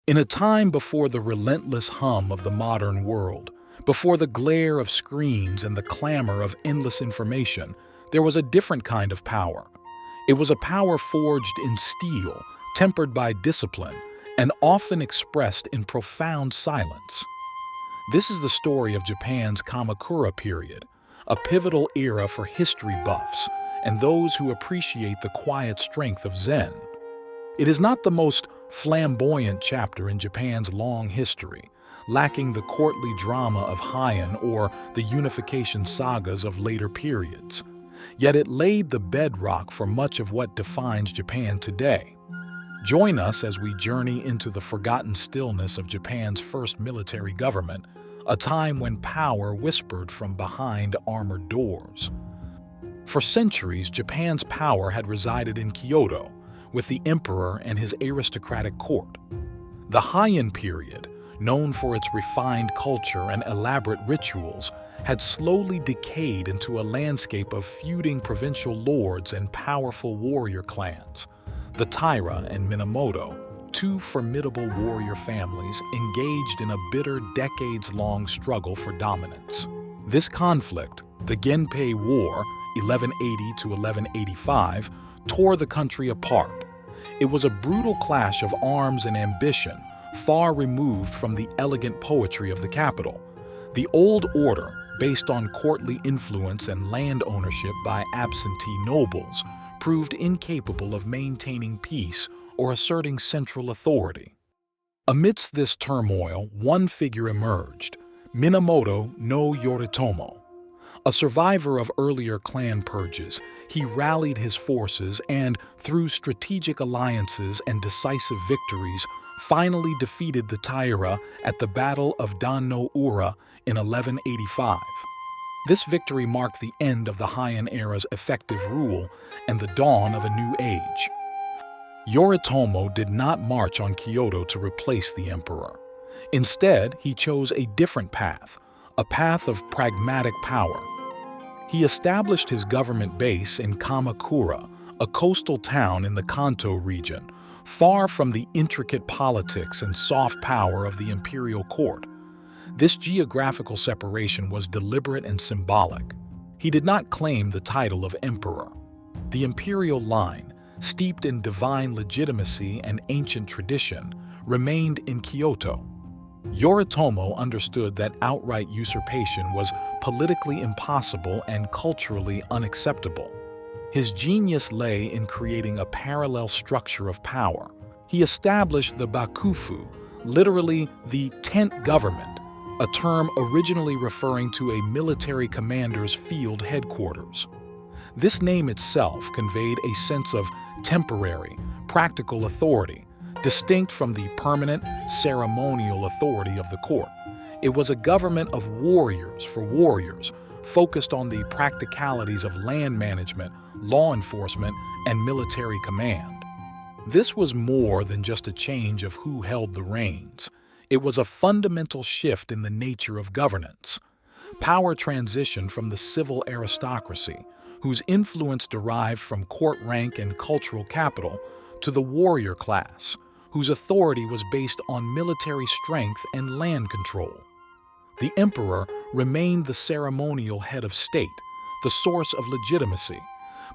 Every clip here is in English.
In a time before the relentless hum of the modern world, before the glare of screens and the clamor of endless information, there was a different kind of power. It was a power forged in steel, tempered by discipline, and often expressed in profound silence. This is the story of Japan's Kamakura period, a pivotal era for history buffs and those who appreciate the quiet strength of Zen. It is not the most flamboyant chapter in Japan's long history, lacking the courtly drama of Heian or the unification sagas of later periods. Yet it laid the bedrock for much of what defines Japan today. Join us as we journey into the forgotten stillness of Japan's first military government, a time when power whispered from behind armored doors. For centuries, Japan's power had resided in Kyoto, with the emperor and his aristocratic court. The Heian period, known for its refined culture and elaborate rituals, had slowly decayed into a landscape of feuding provincial lords and powerful warrior clans. The Taira and Minamoto, two formidable warrior families engaged in a bitter decades-long struggle for dominance. This conflict, the Genpei War, 1180 to 1185, tore the country apart. It was a brutal clash of arms and ambition, far removed from the elegant poetry of the capital. The old order, based on courtly influence and land ownership by absentee nobles, proved incapable of maintaining peace or asserting central authority. Amidst this turmoil, one figure emerged, Minamoto no Yoritomo. A survivor of earlier clan purges, he rallied his forces and, through strategic alliances and decisive victories, finally defeated the Taira at the Battle of Dan no Ura in 1185. This victory marked the end of the Heian era's effective rule and the dawn of a new age. Yoritomo did not march on Kyoto to replace the emperor. Instead, he chose a different path, a path of pragmatic power. He established his government base in Kamakura, a coastal town in the Kanto region, far from the intricate politics and soft power of the imperial court. This geographical separation was deliberate and symbolic. He did not claim the title of emperor. The imperial line, steeped in divine legitimacy and ancient tradition, remained in Kyoto. Yoritomo understood that outright usurpation was politically impossible and culturally unacceptable. His genius lay in creating a parallel structure of power. He established the bakufu, literally the tent government, a term originally referring to a military commander's field headquarters. This name itself conveyed a sense of temporary, practical authority, distinct from the permanent, ceremonial authority of the court. It was a government of warriors for warriors, focused on the practicalities of land management, law enforcement, and military command. This was more than just a change of who held the reins. It was a fundamental shift in the nature of governance. Power transitioned from the civil aristocracy, whose influence derived from court rank and cultural capital, to the warrior class, whose authority was based on military strength and land control. The emperor remained the ceremonial head of state, the source of legitimacy,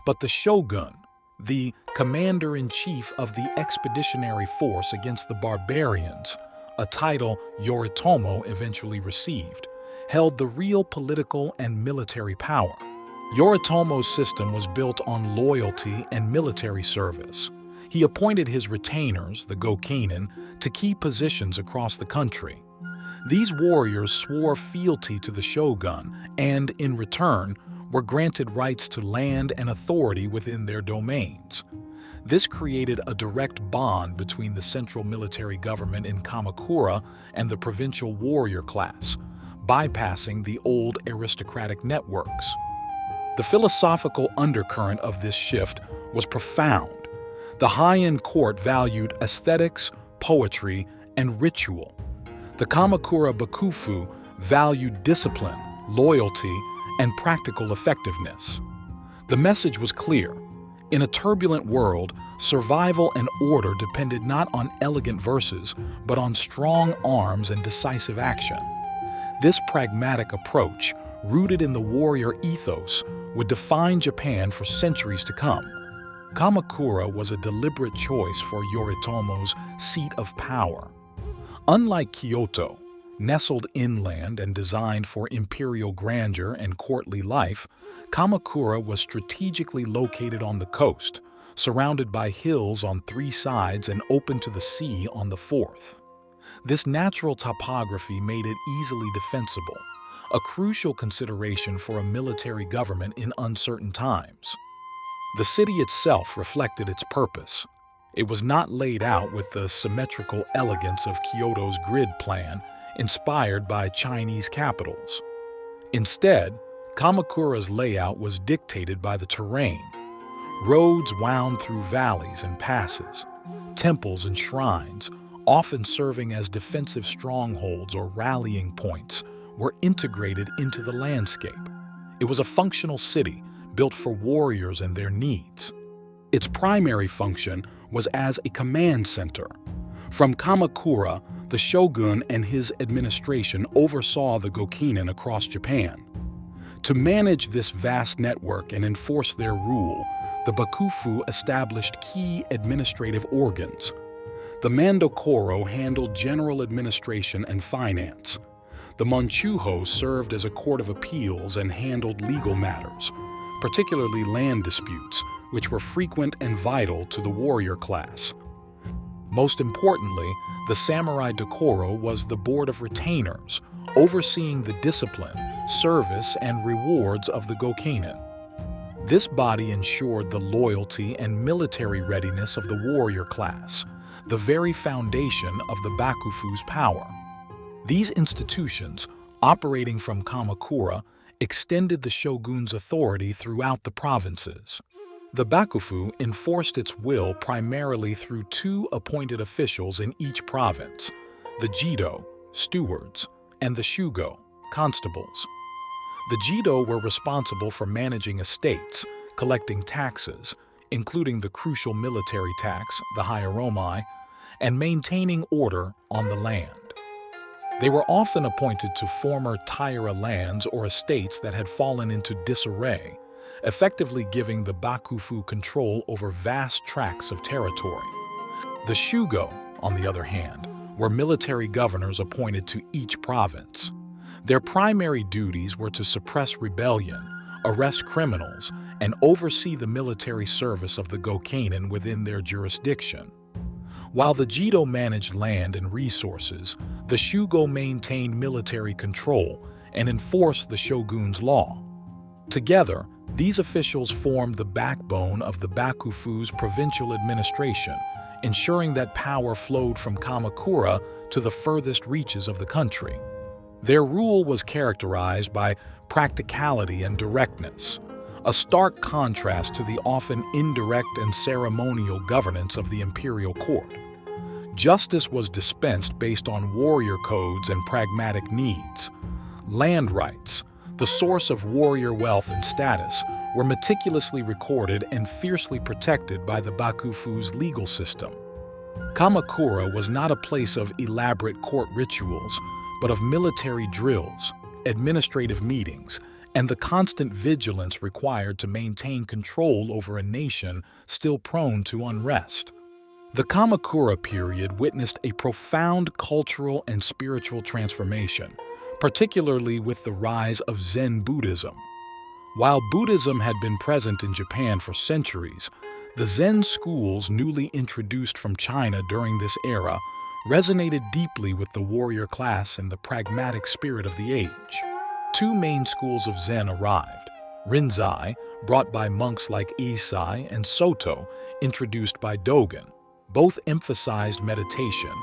but the shogun, the commander-in-chief of the expeditionary force against the barbarians, a title Yoritomo eventually received, held the real political and military power. Yoritomo's system was built on loyalty and military service. He appointed his retainers, the Gokinen, to key positions across the country. These warriors swore fealty to the shogun and, in return, were granted rights to land and authority within their domains. This created a direct bond between the central military government in Kamakura and the provincial warrior class, bypassing the old aristocratic networks. The philosophical undercurrent of this shift was profound. The Heian court valued aesthetics, poetry, and ritual. The Kamakura bakufu valued discipline, loyalty, and practical effectiveness. The message was clear. In a turbulent world, survival and order depended not on elegant verses, but on strong arms and decisive action. This pragmatic approach, rooted in the warrior ethos, would define Japan for centuries to come. Kamakura was a deliberate choice for Yoritomo's seat of power. Unlike Kyoto, nestled inland and designed for imperial grandeur and courtly life, Kamakura was strategically located on the coast, surrounded by hills on 3 sides and open to the sea on the 4th. This natural topography made it easily defensible, a crucial consideration for a military government in uncertain times. The city itself reflected its purpose. It was not laid out with the symmetrical elegance of Kyoto's grid plan, inspired by Chinese capitals. Instead, Kamakura's layout was dictated by the terrain. Roads wound through valleys and passes. Temples and shrines, often serving as defensive strongholds or rallying points, were integrated into the landscape. It was a functional city, built for warriors and their needs. Its primary function was as a command center. From Kamakura, the shogun and his administration oversaw the Gokinen across Japan. To manage this vast network and enforce their rule, the Bakufu established key administrative organs. The Mandokoro handled general administration and finance. The Monchuho served as a court of appeals and handled legal matters, particularly land disputes, which were frequent and vital to the warrior class. Most importantly, the Samurai Dokoro was the board of retainers, overseeing the discipline, service, and rewards of the Gokinen. This body ensured the loyalty and military readiness of the warrior class, the very foundation of the Bakufu's power. These institutions, operating from Kamakura, extended the shogun's authority throughout the provinces. The Bakufu enforced its will primarily through 2 appointed officials in each province, the Jido, stewards, and the Shugo, constables. The Jido were responsible for managing estates, collecting taxes, including the crucial military tax, the hieromai, and maintaining order on the land. They were often appointed to former Taira lands or estates that had fallen into disarray, effectively giving the Bakufu control over vast tracts of territory. The Shugo, on the other hand, were military governors appointed to each province. Their primary duties were to suppress rebellion, arrest criminals, and oversee the military service of the Gokinen within their jurisdiction. While the Jido managed land and resources, the Shugo maintained military control and enforced the shogun's law. Together, these officials formed the backbone of the Bakufu's provincial administration, ensuring that power flowed from Kamakura to the furthest reaches of the country. Their rule was characterized by practicality and directness, a stark contrast to the often indirect and ceremonial governance of the imperial court. Justice was dispensed based on warrior codes and pragmatic needs. Land rights, the source of warrior wealth and status, were meticulously recorded and fiercely protected by the Bakufu's legal system. Kamakura was not a place of elaborate court rituals, but of military drills, administrative meetings, and the constant vigilance required to maintain control over a nation still prone to unrest. The Kamakura period witnessed a profound cultural and spiritual transformation, particularly with the rise of Zen Buddhism. While Buddhism had been present in Japan for centuries, the Zen schools newly introduced from China during this era resonated deeply with the warrior class and the pragmatic spirit of the age. 2 main schools of Zen arrived: Rinzai, brought by monks like Issai, and Soto, introduced by Dogen. Both emphasized meditation,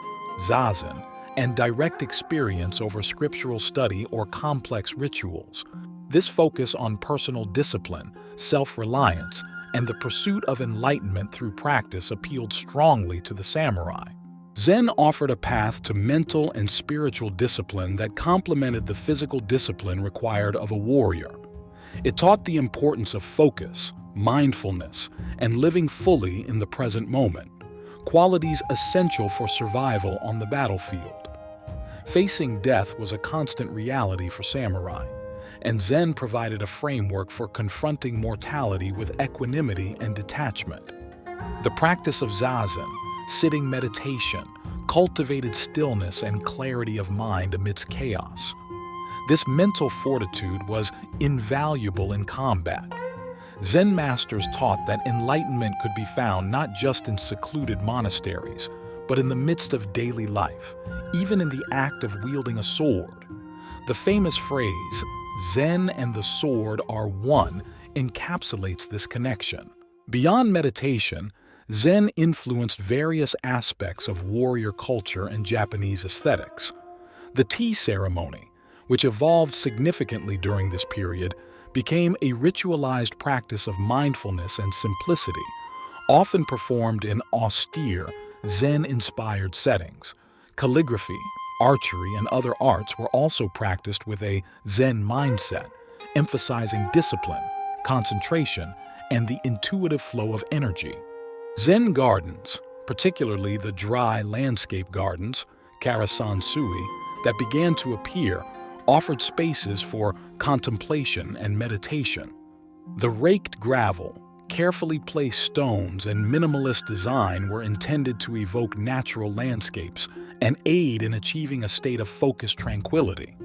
zazen, and direct experience over scriptural study or complex rituals. This focus on personal discipline, self-reliance, and the pursuit of enlightenment through practice appealed strongly to the samurai. Zen offered a path to mental and spiritual discipline that complemented the physical discipline required of a warrior. It taught the importance of focus, mindfulness, and living fully in the present moment, qualities essential for survival on the battlefield. Facing death was a constant reality for samurai, and Zen provided a framework for confronting mortality with equanimity and detachment. The practice of zazen, sitting meditation, cultivated stillness and clarity of mind amidst chaos. This mental fortitude was invaluable in combat. Zen masters taught that enlightenment could be found not just in secluded monasteries, but in the midst of daily life, even in the act of wielding a sword. The famous phrase, "Zen and the sword are one," encapsulates this connection. Beyond meditation, Zen influenced various aspects of warrior culture and Japanese aesthetics. The tea ceremony, which evolved significantly during this period, became a ritualized practice of mindfulness and simplicity, often performed in austere, Zen-inspired settings. Calligraphy, archery, and other arts were also practiced with a Zen mindset, emphasizing discipline, concentration, and the intuitive flow of energy. Zen gardens, particularly the dry landscape gardens, karasan-sui, that began to appear, offered spaces for contemplation and meditation. The raked gravel, carefully placed stones, and minimalist design were intended to evoke natural landscapes and aid in achieving a state of focused tranquility.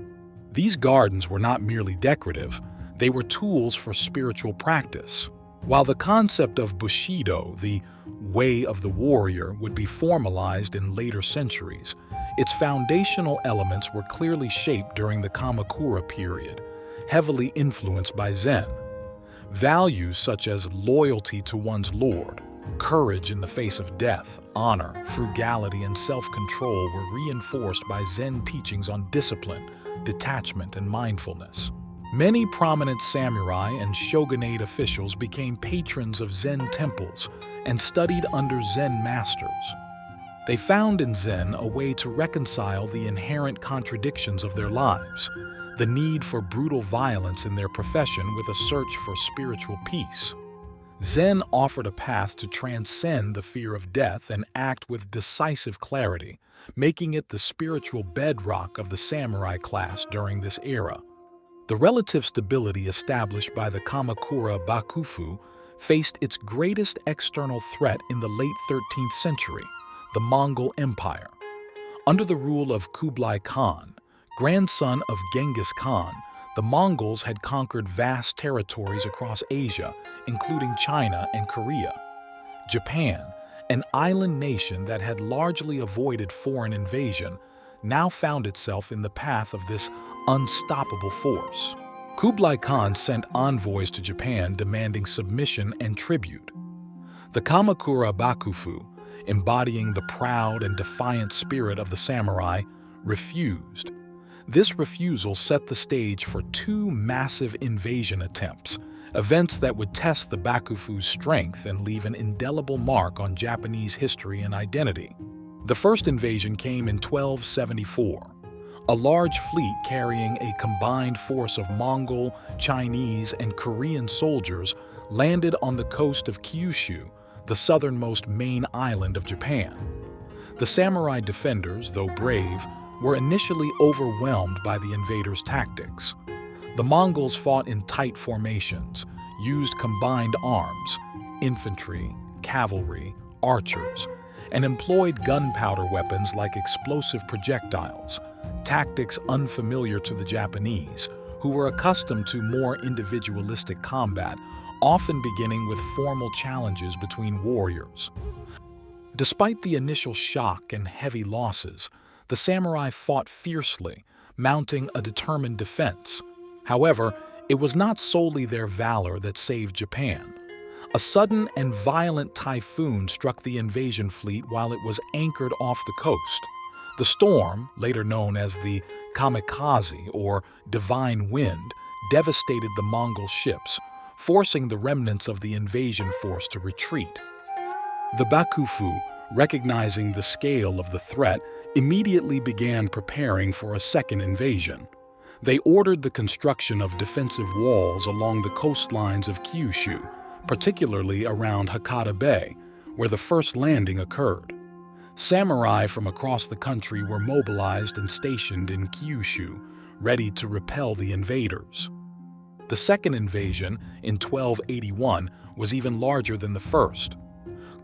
These gardens were not merely decorative, they were tools for spiritual practice. While the concept of Bushido, the way of the warrior, would be formalized in later centuries, its foundational elements were clearly shaped during the Kamakura period, heavily influenced by Zen. Values such as loyalty to one's lord, courage in the face of death, honor, frugality, and self-control were reinforced by Zen teachings on discipline, detachment, and mindfulness. Many prominent samurai and shogunate officials became patrons of Zen temples and studied under Zen masters. They found in Zen a way to reconcile the inherent contradictions of their lives, the need for brutal violence in their profession with a search for spiritual peace. Zen offered a path to transcend the fear of death and act with decisive clarity, making it the spiritual bedrock of the samurai class during this era. The relative stability established by the Kamakura Bakufu faced its greatest external threat in the late 13th century, the Mongol Empire. Under the rule of Kublai Khan, grandson of Genghis Khan, the Mongols had conquered vast territories across Asia, including China and Korea. Japan, an island nation that had largely avoided foreign invasion, now found itself in the path of this unstoppable force. Kublai Khan sent envoys to Japan demanding submission and tribute. The Kamakura Bakufu, embodying the proud and defiant spirit of the samurai, refused. This refusal set the stage for two massive invasion attempts, events that would test the Bakufu's strength and leave an indelible mark on Japanese history and identity. The first invasion came in 1274. A large fleet carrying a combined force of Mongol, Chinese, and Korean soldiers landed on the coast of Kyushu, the southernmost main island of Japan. The samurai defenders, though brave, were initially overwhelmed by the invaders' tactics. The Mongols fought in tight formations, used combined arms, infantry, cavalry, archers, and employed gunpowder weapons like explosive projectiles, tactics unfamiliar to the Japanese, who were accustomed to more individualistic combat, often beginning with formal challenges between warriors. Despite the initial shock and heavy losses, the samurai fought fiercely, mounting a determined defense. However, it was not solely their valor that saved Japan. A sudden and violent typhoon struck the invasion fleet while it was anchored off the coast. The storm, later known as the kamikaze or divine wind, devastated the Mongol ships, forcing the remnants of the invasion force to retreat. The Bakufu, recognizing the scale of the threat, immediately began preparing for a second invasion. They ordered the construction of defensive walls along the coastlines of Kyushu, particularly around Hakata Bay, where the first landing occurred. Samurai from across the country were mobilized and stationed in Kyushu, ready to repel the invaders. The second invasion, in 1281, was even larger than the first.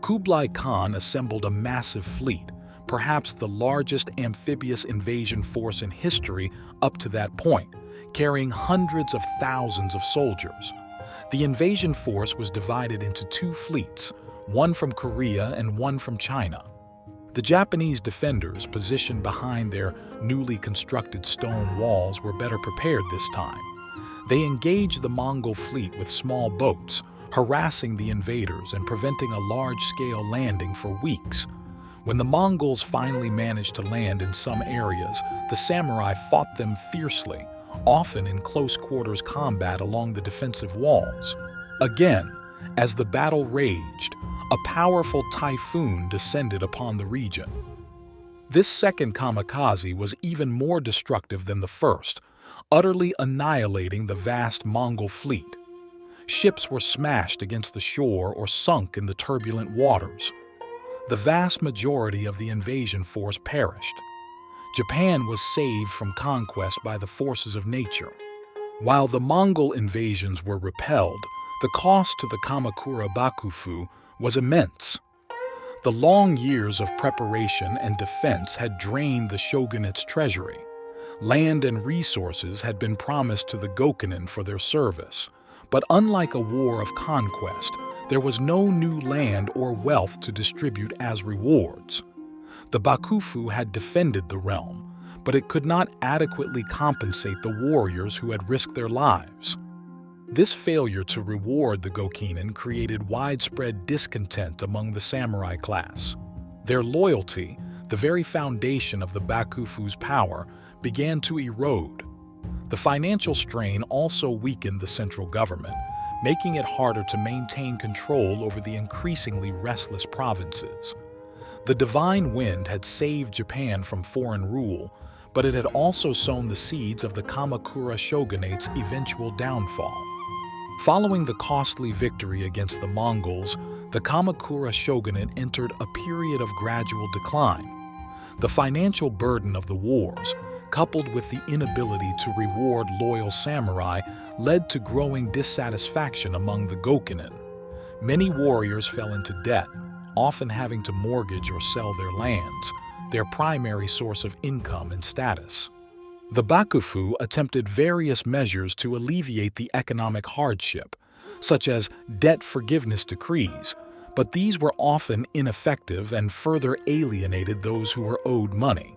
Kublai Khan assembled a massive fleet, perhaps the largest amphibious invasion force in history up to that point, carrying hundreds of thousands of soldiers. The invasion force was divided into two fleets, one from Korea and one from China. The Japanese defenders, positioned behind their newly constructed stone walls, were better prepared this time. They engaged the Mongol fleet with small boats, harassing the invaders and preventing a large-scale landing for weeks. When the Mongols finally managed to land in some areas, the samurai fought them fiercely, often in close-quarters combat along the defensive walls. Again, as the battle raged, a powerful typhoon descended upon the region. This second kamikaze was even more destructive than the first, utterly annihilating the vast Mongol fleet. Ships were smashed against the shore or sunk in the turbulent waters. The vast majority of the invasion force perished. Japan was saved from conquest by the forces of nature. While the Mongol invasions were repelled, the cost to the Kamakura Bakufu was immense. The long years of preparation and defense had drained the shogunate's treasury. Land and resources had been promised to the Gokunin for their service. But unlike a war of conquest, there was no new land or wealth to distribute as rewards. The Bakufu had defended the realm, but it could not adequately compensate the warriors who had risked their lives. This failure to reward the Gokunin created widespread discontent among the samurai class. Their loyalty, the very foundation of the Bakufu's power, began to erode. The financial strain also weakened the central government, making it harder to maintain control over the increasingly restless provinces. The divine wind had saved Japan from foreign rule, but it had also sown the seeds of the Kamakura shogunate's eventual downfall. Following the costly victory against the Mongols, the Kamakura shogunate entered a period of gradual decline. The financial burden of the wars, coupled with the inability to reward loyal samurai, led to growing dissatisfaction among the Gokunin. Many warriors fell into debt, often having to mortgage or sell their lands, their primary source of income and status. The Bakufu attempted various measures to alleviate the economic hardship, such as debt forgiveness decrees, but these were often ineffective and further alienated those who were owed money.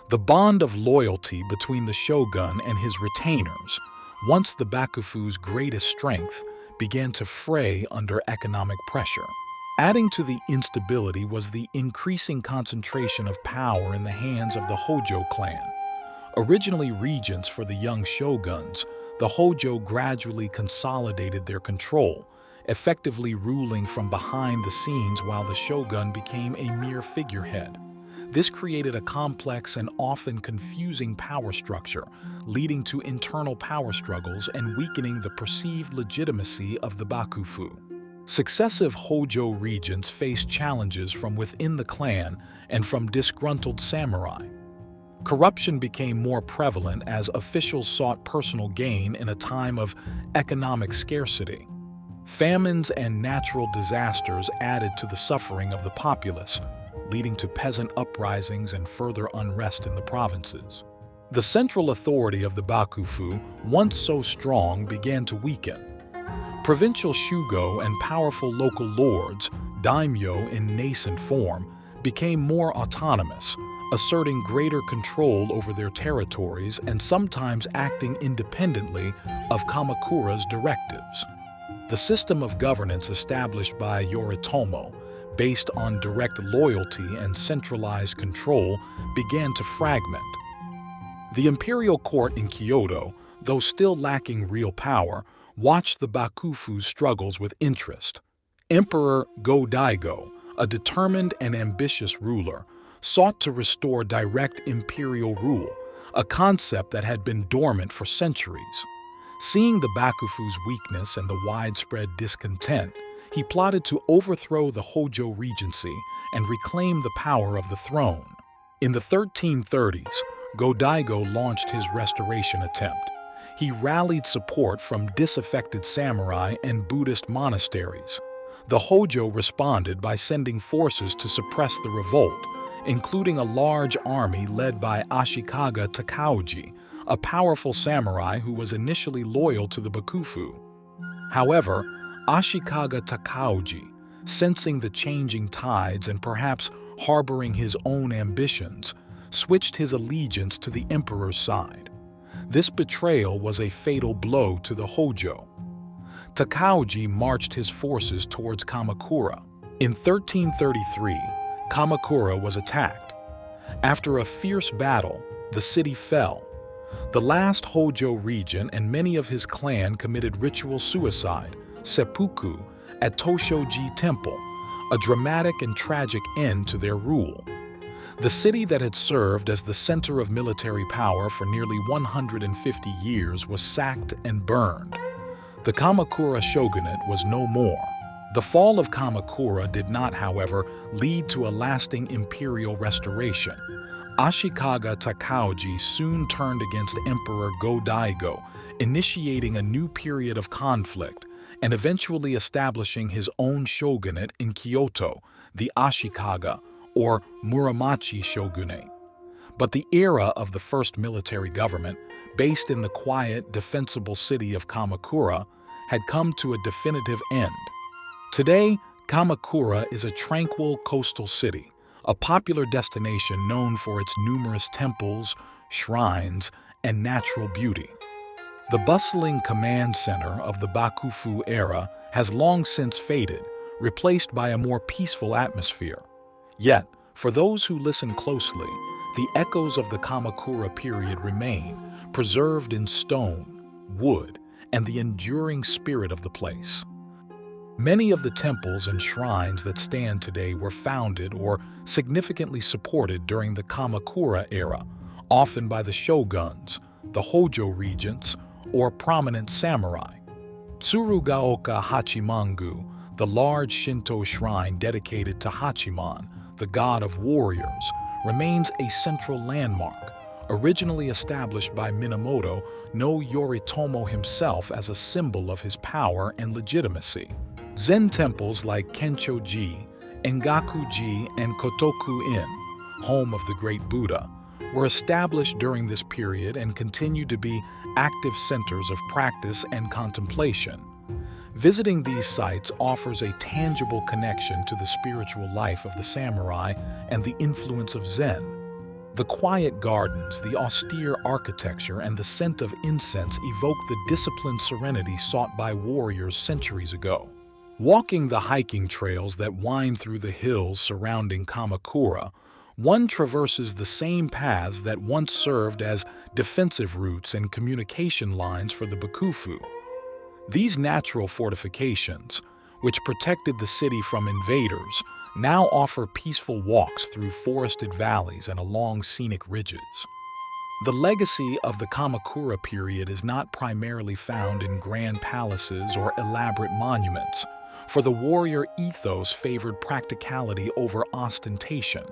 The bond of loyalty between the shogun and his retainers, once the Bakufu's greatest strength, began to fray under economic pressure. Adding to the instability was the increasing concentration of power in the hands of the Hojo clan. Originally regents for the young shoguns, the Hojo gradually consolidated their control, effectively ruling from behind the scenes while the shogun became a mere figurehead. This created a complex and often confusing power structure, leading to internal power struggles and weakening the perceived legitimacy of the Bakufu. Successive Hojo regents faced challenges from within the clan and from disgruntled samurai. Corruption became more prevalent as officials sought personal gain in a time of economic scarcity. Famines and natural disasters added to the suffering of the populace, leading to peasant uprisings and further unrest in the provinces. The central authority of the Bakufu, once so strong, began to weaken. Provincial Shugo and powerful local lords, daimyo in nascent form, became more autonomous, asserting greater control over their territories and sometimes acting independently of Kamakura's directives. The system of governance established by Yoritomo, based on direct loyalty and centralized control, began to fragment. The imperial court in Kyoto, though still lacking real power, watched the Bakufu's struggles with interest. Emperor Go-Daigo, a determined and ambitious ruler, sought to restore direct imperial rule, a concept that had been dormant for centuries. Seeing the Bakufu's weakness and the widespread discontent, he plotted to overthrow the Hojo regency and reclaim the power of the throne. In the 1330s, Go-Daigo launched his restoration attempt. He rallied support from disaffected samurai and Buddhist monasteries. The Hojo responded by sending forces to suppress the revolt, including a large army led by Ashikaga Takauji, a powerful samurai who was initially loyal to the Bakufu. However, Ashikaga Takauji, sensing the changing tides and perhaps harboring his own ambitions, switched his allegiance to the emperor's side. This betrayal was a fatal blow to the Hojo. Takauji marched his forces towards Kamakura. In 1333, Kamakura was attacked. After a fierce battle, the city fell. The last Hojo regent and many of his clan committed ritual suicide, seppuku, at Toshoji Temple, a dramatic and tragic end to their rule. The city that had served as the center of military power for nearly 150 years was sacked and burned. The Kamakura shogunate was no more. The fall of Kamakura did not, however, lead to a lasting imperial restoration. Ashikaga Takauji soon turned against Emperor Go-Daigo, initiating a new period of conflict and eventually establishing his own shogunate in Kyoto, the Ashikaga, or Muromachi shogunate. But the era of the first military government, based in the quiet, defensible city of Kamakura, had come to a definitive end. Today, Kamakura is a tranquil coastal city, a popular destination known for its numerous temples, shrines, and natural beauty. The bustling command center of the Bakufu era has long since faded, replaced by a more peaceful atmosphere. Yet, for those who listen closely, the echoes of the Kamakura period remain, preserved in stone, wood, and the enduring spirit of the place. Many of the temples and shrines that stand today were founded or significantly supported during the Kamakura era, often by the shoguns, the Hojo regents, or prominent samurai. Tsurugaoka Hachimangu, the large Shinto shrine dedicated to Hachiman, the god of warriors, remains a central landmark. Originally established by Minamoto, no Yoritomo himself as a symbol of his power and legitimacy. Zen temples like Kencho-ji, Engaku-ji, and Kotoku-in, home of the great Buddha, were established during this period and continue to be active centers of practice and contemplation. Visiting these sites offers a tangible connection to the spiritual life of the samurai and the influence of Zen. The quiet gardens, the austere architecture, and the scent of incense evoke the disciplined serenity sought by warriors centuries ago. Walking the hiking trails that wind through the hills surrounding Kamakura, one traverses the same paths that once served as defensive routes and communication lines for the Bakufu. These natural fortifications, which protected the city from invaders, now offer peaceful walks through forested valleys and along scenic ridges. The legacy of the Kamakura period is not primarily found in grand palaces or elaborate monuments, for the warrior ethos favored practicality over ostentation.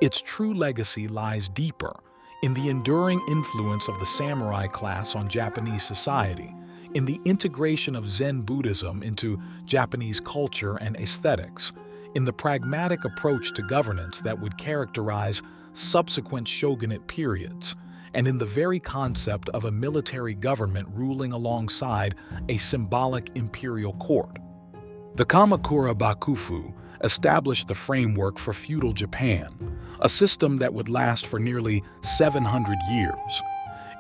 Its true legacy lies deeper, in the enduring influence of the samurai class on Japanese society, in the integration of Zen Buddhism into Japanese culture and aesthetics, in the pragmatic approach to governance that would characterize subsequent shogunate periods, and in the very concept of a military government ruling alongside a symbolic imperial court. The Kamakura Bakufu established the framework for feudal Japan, a system that would last for nearly 700 years.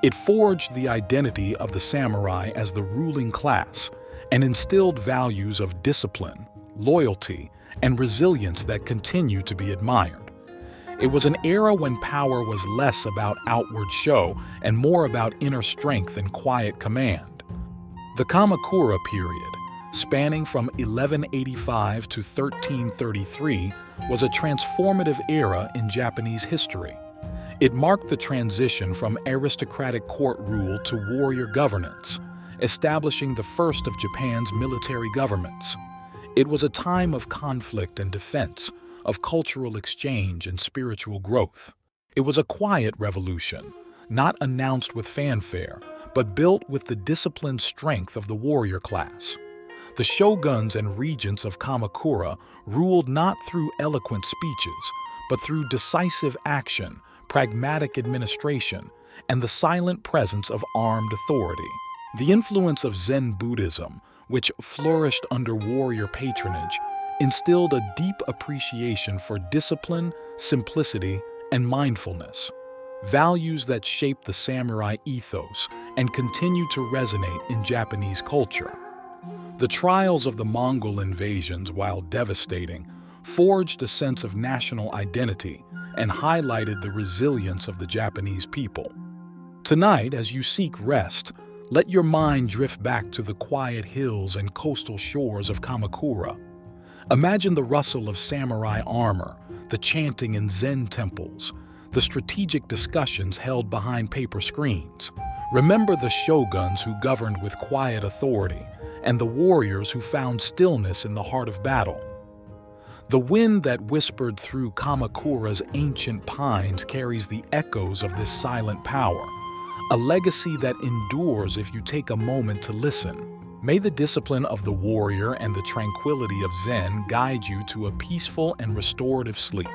It forged the identity of the samurai as the ruling class and instilled values of discipline, loyalty, and resilience that continue to be admired. It was an era when power was less about outward show and more about inner strength and quiet command. The Kamakura period, spanning from 1185 to 1333, was a transformative era in Japanese history. It marked the transition from aristocratic court rule to warrior governance, establishing the first of Japan's military governments. It was a time of conflict and defense, of cultural exchange and spiritual growth. It was a quiet revolution, not announced with fanfare, but built with the disciplined strength of the warrior class. The shoguns and regents of Kamakura ruled not through eloquent speeches, but through decisive action, pragmatic administration, and the silent presence of armed authority. The influence of Zen Buddhism, which flourished under warrior patronage, instilled a deep appreciation for discipline, simplicity, and mindfulness, values that shaped the samurai ethos and continue to resonate in Japanese culture. The trials of the Mongol invasions, while devastating, forged a sense of national identity and highlighted the resilience of the Japanese people. Tonight, as you seek rest, let your mind drift back to the quiet hills and coastal shores of Kamakura. Imagine the rustle of samurai armor, the chanting in Zen temples, the strategic discussions held behind paper screens. Remember the shoguns who governed with quiet authority, and the warriors who found stillness in the heart of battle. The wind that whispered through Kamakura's ancient pines carries the echoes of this silent power, a legacy that endures if you take a moment to listen. May the discipline of the warrior and the tranquility of Zen guide you to a peaceful and restorative sleep.